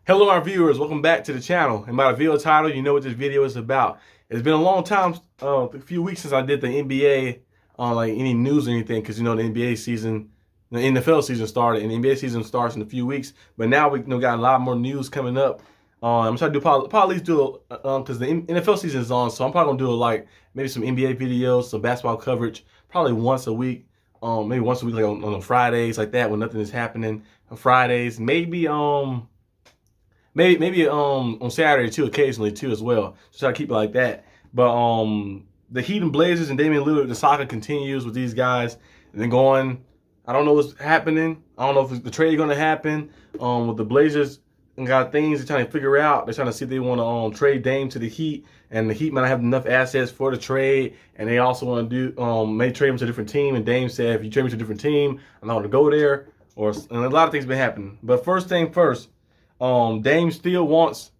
Hello, our viewers. Welcome back to the channel. And by the video title, you know what this video is about. It's been a long time, a few weeks since I did the NBA on like any news or anything, because you know the NBA season, the NFL season started, and the NBA season starts in a few weeks. But now we got a lot more news coming up. I'm trying to do probably at least do because the NFL season is on, so I'm probably gonna do like maybe some NBA videos, some basketball coverage, probably once a week. Maybe once a week, like on Fridays, like that when nothing is happening. On Fridays, maybe Maybe on Saturday too, occasionally too as well. Just try to keep it like that. But the Heat and Blazers and Damian Lillard, the saga continues with these guys. And then going, I don't know what's happening. I don't know if the trade is going to happen. With the Blazers and got things they're trying to figure out. They're trying to see if they want to trade Dame to the Heat, and the Heat might not have enough assets for the trade. And they also want to do may trade him to a different team. And Dame said, if you trade me to a different team, I'm not going to go there. And a lot of things been happening. But first thing first. Dame still wants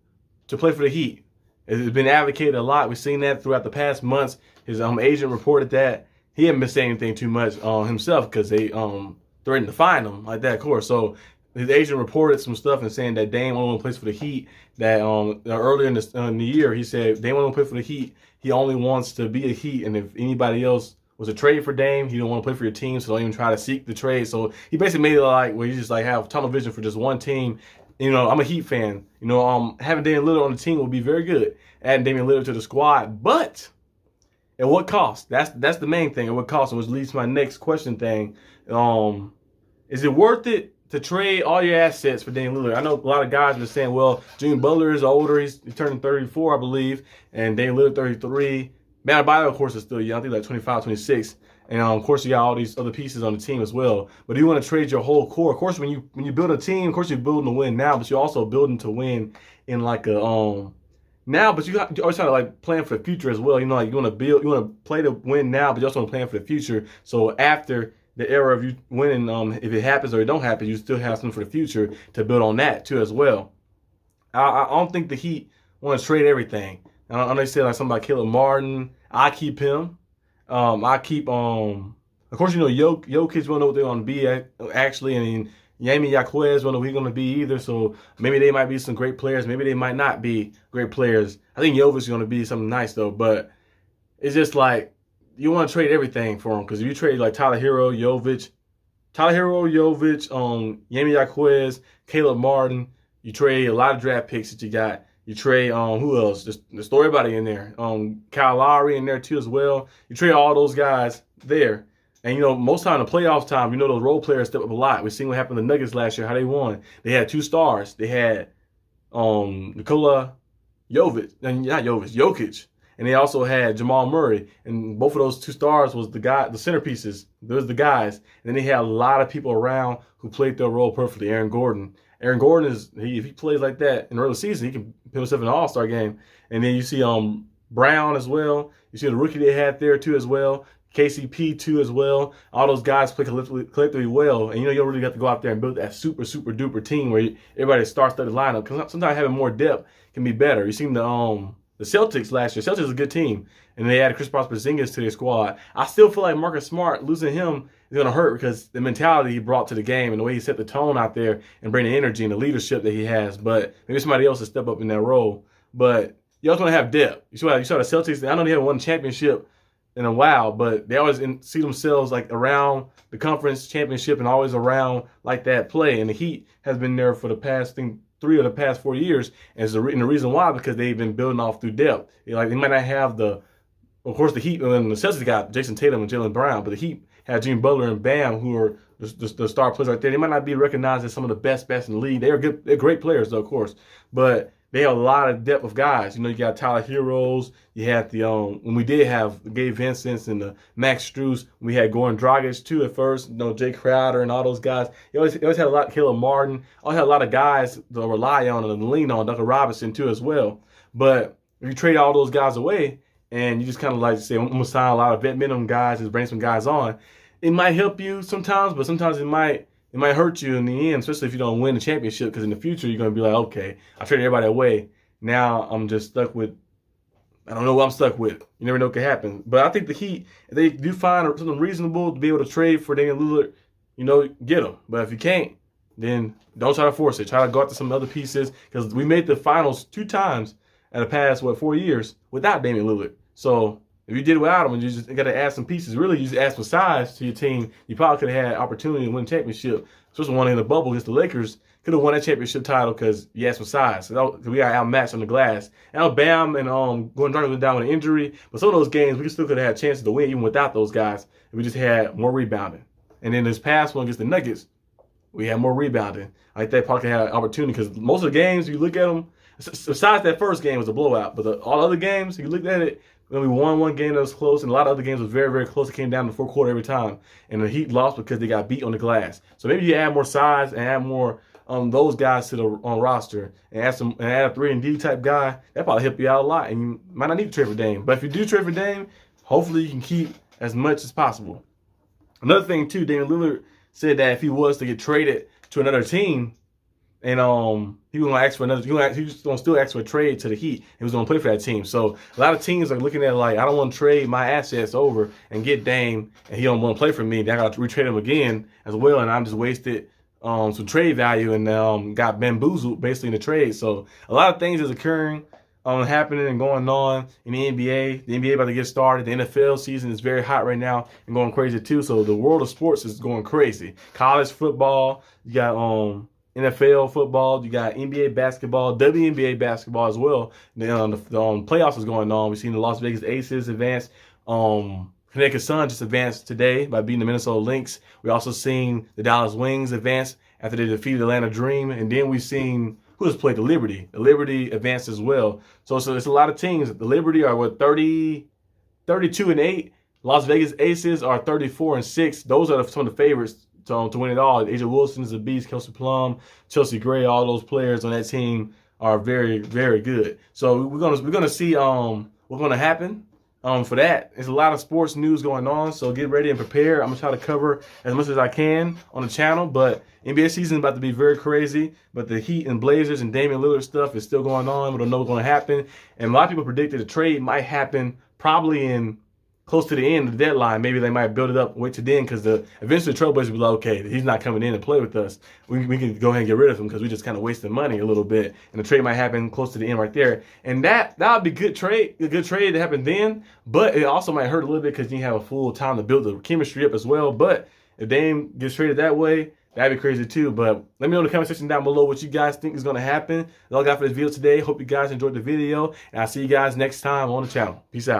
to play for the Heat. It's been advocated a lot. We've seen that throughout the past months. His agent reported that he hadn't been saying anything too much himself because they threatened to fine him like that, of course. So his agent reported some stuff and saying that Dame only plays for the Heat. That earlier in the year he said Dame only play for the Heat. He only wants to be a Heat, and if anybody else was a trade for Dame, he don't want to play for your team, so don't even try to seek the trade. So he basically made it like where you just like have tunnel vision for just one team. You know, I'm a Heat fan. You know, having Damian Lillard on the team will be very good. Adding Damian Lillard to the squad, but at what cost? That's the main thing. At what cost? Which leads to my next question thing. Is it worth it to trade all your assets for Damian Lillard? I know a lot of guys are saying, well, Jimmy Butler is older. He's turning 34, I believe, and Damian Lillard 33. Bam Adebayo, of course, is still young. I think like 25, 26. And of course, you got all these other pieces on the team as well. But you want to trade your whole core. Of course, when you build a team, of course you're building to win now, but you're also building to win in like a now. But you always try to like plan for the future as well. You know, like you want to play to win now, but you also want to plan for the future. So after the era of you winning, if it happens or it don't happen, you still have something for the future to build on that too as well. I don't think the Heat want to trade everything. I know they said like something about Caleb Martin. I keep him. I keep of course, you know, Jokic won't know what they're going to be actually, and Yami Yaquez won't know who he's going to be either. So maybe they might be some great players, maybe they might not be great players. I think Jovic is going to be something nice though, but it's just like you want to trade everything for him, because if you trade like Tyler Hero, Jovic, Yami Yaquez, Caleb Martin, you trade a lot of draft picks that you got. You trade who else? There's everybody in there. Kyle Lowry in there too as well. You trade all those guys there. And you know, most time in the playoff time, you know, those role players step up a lot. We've seen what happened to the Nuggets last year, how they won. They had two stars. They had Jokic. And they also had Jamal Murray. And both of those two stars was the centerpieces. Those the guys. And then they had a lot of people around who played their role perfectly. Aaron Gordon is, if he plays like that in the early season, he can put himself in an all-star game. And then you see Brown as well. You see the rookie they had there too as well. KCP too as well. All those guys play collectively well. And you know, you don't really have to go out there and build that super duper team where everybody starts the lineup. Because sometimes having more depth can be better. You seen the Celtics last year. Celtics is a good team, and they added Kristaps Porzingis to their squad. I still feel like Marcus Smart, losing him is going to hurt, because the mentality he brought to the game and the way he set the tone out there and bring the energy and the leadership that he has. But maybe somebody else will step up in that role. But you also want to have depth. You saw the Celtics. I know they haven't won a championship in a while, but they always see themselves like around the conference championship and always around like that play. And the Heat has been there for the past 3 of the past 4 years, and the reason why, because they've been building off through depth. Like they might not have of course, the Heat and the Celtics got Jason Tatum and Jaylen Brown, but the Heat had Jimmy Butler and Bam, who are the star players right there. They might not be recognized as some of the best in the league. They're great players though, of course, but they have a lot of depth of guys. You know, you got Tyler Heroes. You had the when we did have Gabe Vincent and the Max Strus. We had Goran Dragic too at first. You know, Jay Crowder and all those guys. You always had a lot. Caleb Martin. Always had a lot of guys to rely on and lean on. Duncan Robinson too as well. But if you trade all those guys away and you just kind of like say, I'm gonna sign a lot of vet minimum guys and bring some guys on, it might help you sometimes, but sometimes it might hurt you in the end, especially if you don't win the championship, because in the future, you're going to be like, okay, I traded everybody away. Now I'm just stuck with, I don't know what I'm stuck with. You never know what could happen. But I think the Heat, if they do find something reasonable to be able to trade for Damian Lillard, you know, get them. But if you can't, then don't try to force it. Try to go after some other pieces, because we made the finals 2 times in the past, 4 years without Damian Lillard. So if you did it without him, and you just got to add some pieces, really you just add some size to your team, you probably could have had opportunity to win the championship. Especially one in the bubble against the Lakers, could have won that championship title because you had some size. So we got outmatched on the glass. And Bam and Gordon Dragic went down with an injury, but some of those games we still could have had chances to win even without those guys. And we just had more rebounding. And then this past one against the Nuggets, we had more rebounding. I think that probably had an opportunity, because most of the games, if you look at them, besides that first game was a blowout, but all other games, if you looked at it, when we won one game that was close, and a lot of other games was very, very close. It came down to the fourth quarter every time. And the Heat lost because they got beat on the glass. So maybe you add more size and add more those guys to the roster, and add a 3-and-D type guy. That probably help you out a lot. And you might not need to trade for Dame. But if you do trade for Dame, hopefully you can keep as much as possible. Another thing too, Damian Lillard said that if he was to get traded to another team, and he was gonna ask for another. He was gonna still ask for a trade to the Heat. He was gonna play for that team. So a lot of teams are looking at it like, I don't want to trade my assets over and get Dame, and he don't want to play for me. Then I got to retrade him again as well, and I'm just wasted some trade value and got bamboozled basically in the trade. So a lot of things is occurring, happening and going on in the NBA. The NBA about to get started. The NFL season is very hot right now and going crazy too. So the world of sports is going crazy. College football, you got NFL football, you got NBA basketball, WNBA basketball as well. The playoffs is going on. We've seen the Las Vegas Aces advance. Connecticut Sun just advanced today by beating the Minnesota Lynx. We also seen the Dallas Wings advance after they defeated Atlanta Dream. And then we've seen who has played the Liberty. The Liberty advanced as well. So it's a lot of teams. The Liberty are 32-8. Las Vegas Aces are 34-6. Those are some of the favorites to win it all. Asia Wilson is a beast. Kelsey Plum, Chelsea Gray, all those players on that team are very, very good. So we're gonna see what's gonna happen. For that, there's a lot of sports news going on, so get ready and prepare. I'm gonna try to cover as much as I can on the channel, but NBA season is about to be very crazy. But the Heat and Blazers and Damian Lillard stuff is still going on. We don't know what's going to happen, and a lot of people predicted the trade might happen probably in close to the end of the deadline. Maybe they might build it up, wait to then, because eventually the Trailblazers will be like, okay, he's not coming in and play with us. We can go ahead and get rid of him because we just kind of wasting money a little bit. And the trade might happen close to the end right there. And that would be a good trade to happen then. But it also might hurt a little bit because you have a full time to build the chemistry up as well. But if Dame gets traded that way, that'd be crazy too. But let me know in the comment section down below what you guys think is going to happen. That's all I got for this video today. Hope you guys enjoyed the video. And I'll see you guys next time on the channel. Peace out.